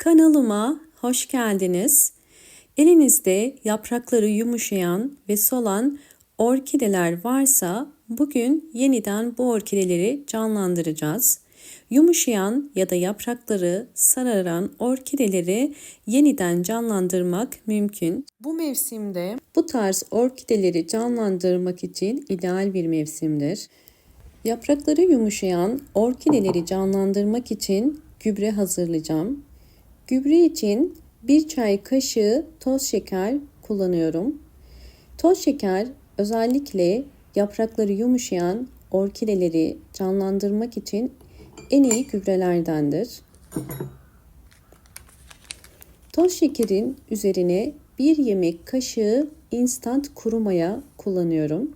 Kanalıma hoş geldiniz. Elinizde yaprakları yumuşayan ve solan orkideler varsa bugün yeniden bu orkideleri canlandıracağız. Yumuşayan ya da yaprakları sararan orkideleri yeniden canlandırmak mümkün. Bu mevsimde bu tarz orkideleri canlandırmak için ideal bir mevsimdir. Yaprakları yumuşayan orkideleri canlandırmak için gübre hazırlayacağım. Gübre için 1 çay kaşığı toz şeker kullanıyorum. Toz şeker özellikle yaprakları yumuşayan orkideleri canlandırmak için en iyi gübrelerdendir. Toz şekerin üzerine 1 yemek kaşığı instant kuru maya kullanıyorum.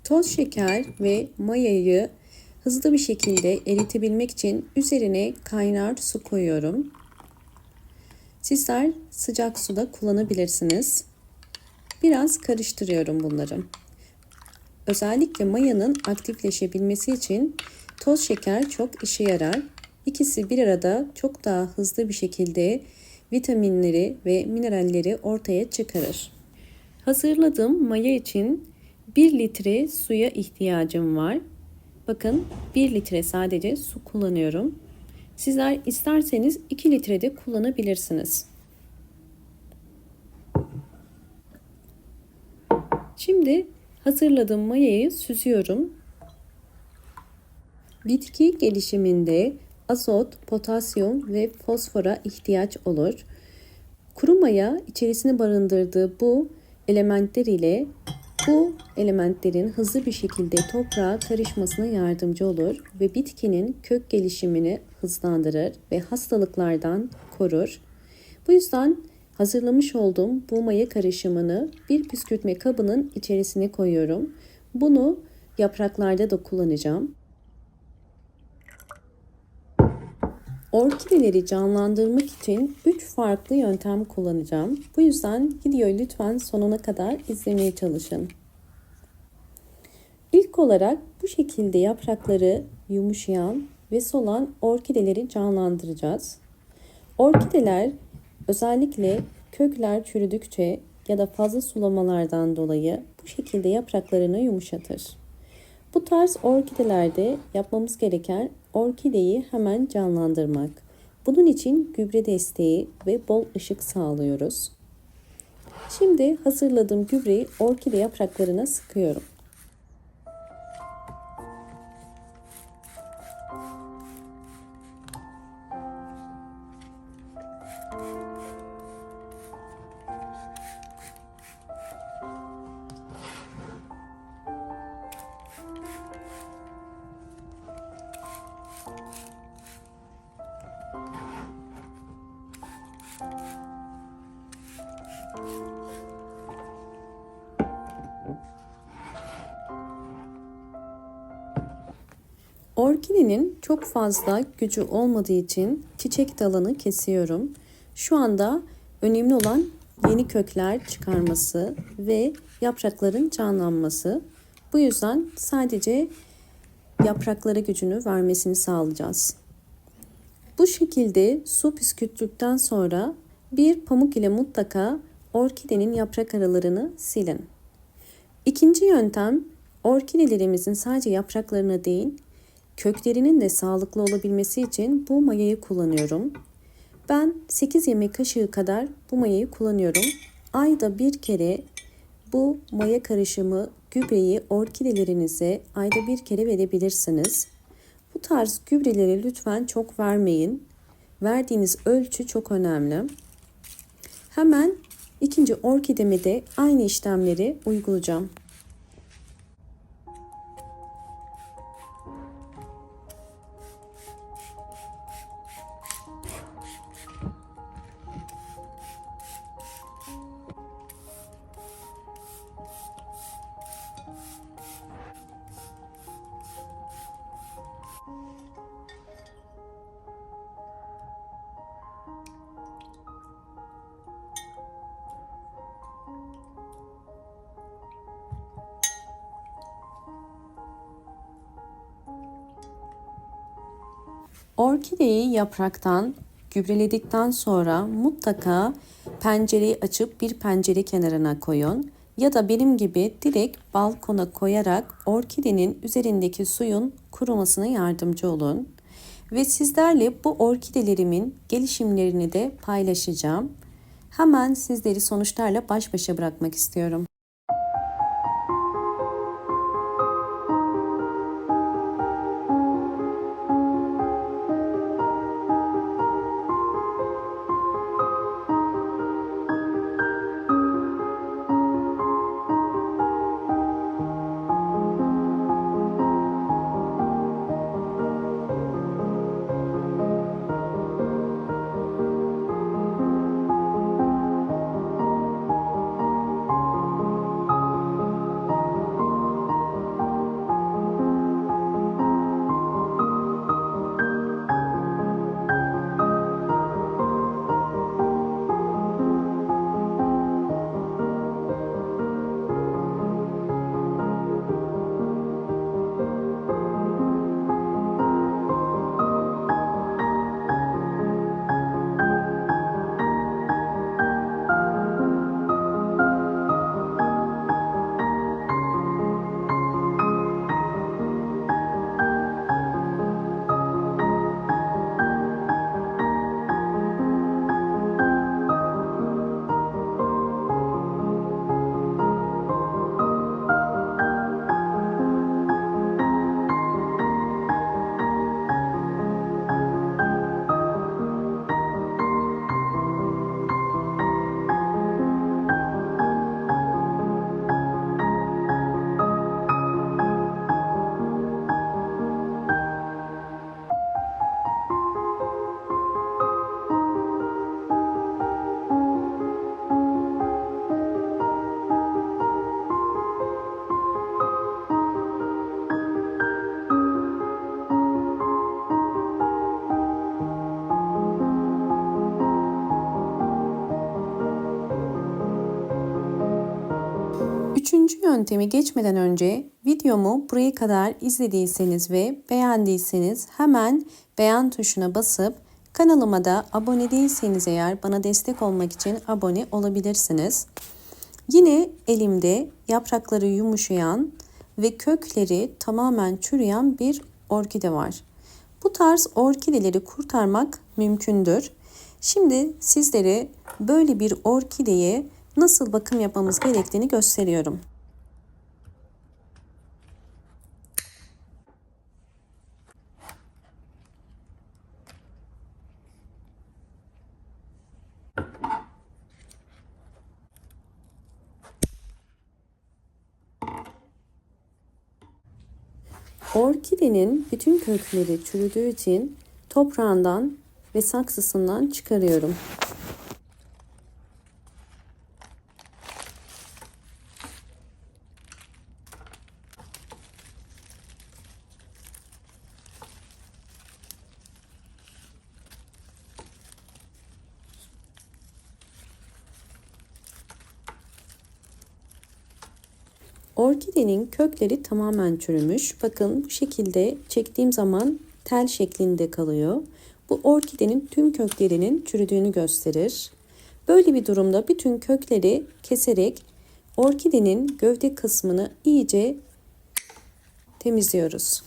Toz şeker ve mayayı hızlı bir şekilde eritebilmek için üzerine kaynar su koyuyorum. Sizler sıcak suda kullanabilirsiniz. Biraz karıştırıyorum bunları. Özellikle mayanın aktifleşebilmesi için toz şeker çok işe yarar. İkisi bir arada çok daha hızlı bir şekilde vitaminleri ve mineralleri ortaya çıkarır. Hazırladığım maya için 1 litre suya ihtiyacım var. Bakın 1 litre sadece su kullanıyorum. Sizler isterseniz 2 litre de kullanabilirsiniz. Şimdi hazırladığım mayayı süzüyorum. Bitki gelişiminde azot, potasyum ve fosfora ihtiyaç olur. Kuru maya içerisine barındırdığı bu elementler ile bu elementlerin hızlı bir şekilde toprağa karışmasına yardımcı olur ve bitkinin kök gelişimini hızlandırır ve hastalıklardan korur. Bu yüzden hazırlamış olduğum bu maya karışımını bir püskürtme kabının içerisine koyuyorum. Bunu yapraklarda da kullanacağım. Orkideleri canlandırmak için 3 farklı yöntem kullanacağım. Bu yüzden videoyu lütfen sonuna kadar izlemeye çalışın. İlk olarak bu şekilde yaprakları yumuşayan ve solan orkideleri canlandıracağız. Orkideler özellikle kökler çürüdükçe ya da fazla sulamalardan dolayı bu şekilde yapraklarını yumuşatır. Bu tarz orkidelerde yapmamız gereken orkideyi hemen canlandırmak. Bunun için gübre desteği ve bol ışık sağlıyoruz. Şimdi hazırladığım gübreyi orkide yapraklarına sıkıyorum. Orkidenin çok fazla gücü olmadığı için çiçek dalını kesiyorum. Şu anda önemli olan yeni kökler çıkarması ve yaprakların canlanması. Bu yüzden sadece yapraklara gücünü vermesini sağlayacağız. Bu şekilde su püskürttükten sonra bir pamuk ile mutlaka orkidenin yaprak aralarını silin. İkinci yöntem, orkidelerimizin sadece yapraklarına değil, köklerinin de sağlıklı olabilmesi için bu mayayı kullanıyorum. Ben 8 yemek kaşığı kadar bu mayayı kullanıyorum. Ayda bir kere bu maya karışımı gübreyi orkidelerinize ayda bir kere verebilirsiniz. Bu tarz gübreleri lütfen çok vermeyin. Verdiğiniz ölçü çok önemli. Hemen ikinci orkideme de aynı işlemleri uygulayacağım. Orkideyi yapraktan gübreledikten sonra mutlaka pencereyi açıp bir pencere kenarına koyun. Ya da benim gibi direkt balkona koyarak orkidenin üzerindeki suyun kurumasına yardımcı olun. Ve sizlerle bu orkidelerimin gelişimlerini de paylaşacağım. Hemen sizleri sonuçlarla baş başa bırakmak istiyorum. Üçüncü yöntemi geçmeden önce videomu buraya kadar izlediyseniz ve beğendiyseniz hemen beğen tuşuna basıp kanalıma da abone değilseniz eğer bana destek olmak için abone olabilirsiniz. Yine elimde yaprakları yumuşayan ve kökleri tamamen çürüyen bir orkide var. Bu tarz orkideleri kurtarmak mümkündür. Şimdi sizlere böyle bir orkideye nasıl bakım yapmamız gerektiğini gösteriyorum. Orkidenin bütün kökleri çürüdüğü için toprağından ve saksısından çıkarıyorum. Orkidenin kökleri tamamen çürümüş. Bakın bu şekilde çektiğim zaman tel şeklinde kalıyor. Bu orkidenin tüm köklerinin çürüdüğünü gösterir. Böyle bir durumda bütün kökleri keserek orkidenin gövde kısmını iyice temizliyoruz.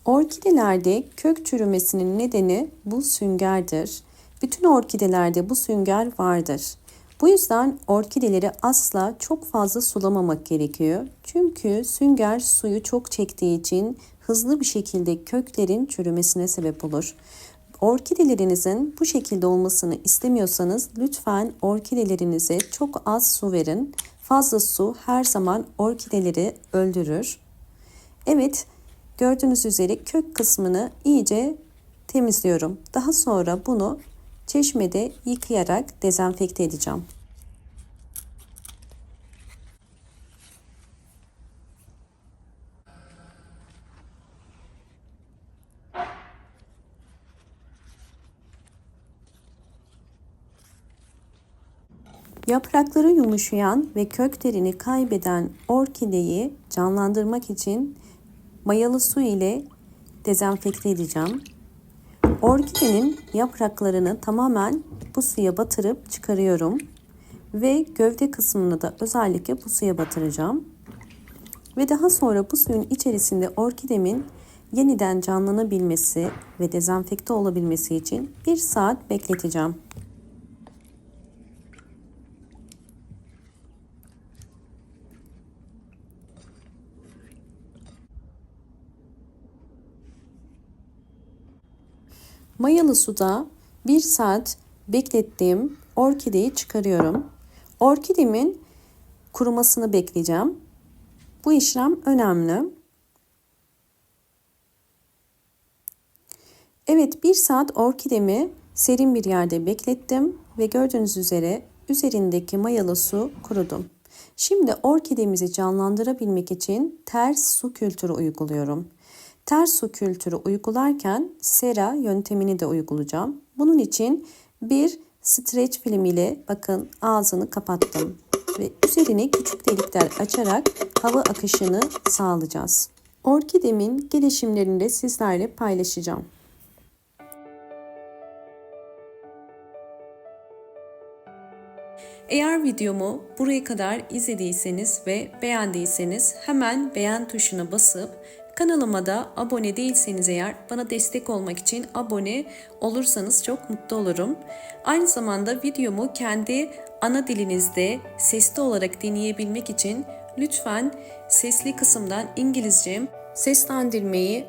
Orkidelerde kök çürümesinin nedeni bu süngerdir. Bütün orkidelerde bu sünger vardır. Bu yüzden orkideleri asla çok fazla sulamamak gerekiyor. Çünkü sünger suyu çok çektiği için hızlı bir şekilde köklerin çürümesine sebep olur. Orkidelerinizin bu şekilde olmasını istemiyorsanız lütfen orkidelerinize çok az su verin. Fazla su her zaman orkideleri öldürür. Evet, gördüğünüz üzere kök kısmını iyice temizliyorum. Daha sonra bunu çeşmede yıkayarak dezenfekte edeceğim. Yaprakları yumuşayan ve köklerini kaybeden orkideyi canlandırmak için mayalı su ile dezenfekte edeceğim. Orkidenin yapraklarını tamamen bu suya batırıp çıkarıyorum ve gövde kısmını da özellikle bu suya batıracağım. Ve daha sonra bu suyun içerisinde orkidemin yeniden canlanabilmesi ve dezenfekte olabilmesi için 1 saat bekleteceğim. Mayalı suda 1 saat beklettiğim orkideyi çıkarıyorum. Orkidemin kurumasını bekleyeceğim. Bu işlem önemli. Evet, 1 saat orkidemi serin bir yerde beklettim ve gördüğünüz üzere üzerindeki mayalı su kurudu. Şimdi orkidemizi canlandırabilmek için ters su kültürü uyguluyorum. Ters su kültürü uygularken sera yöntemini de uygulayacağım. Bunun için bir streç film ile bakın ağzını kapattım ve üzerine küçük delikler açarak hava akışını sağlayacağız. Orkidemin gelişimlerini de sizlerle paylaşacağım. Eğer videomu buraya kadar izlediyseniz ve beğendiyseniz hemen beğen tuşuna basıp kanalıma da abone değilseniz eğer bana destek olmak için abone olursanız çok mutlu olurum. Aynı zamanda videomu kendi ana dilinizde sesli olarak dinleyebilmek için lütfen sesli kısımdan İngilizce seslendirmeyi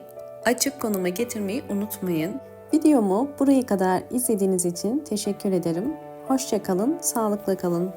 açık konuma getirmeyi unutmayın. Videomu buraya kadar izlediğiniz için teşekkür ederim. Hoşça kalın, sağlıkla kalın.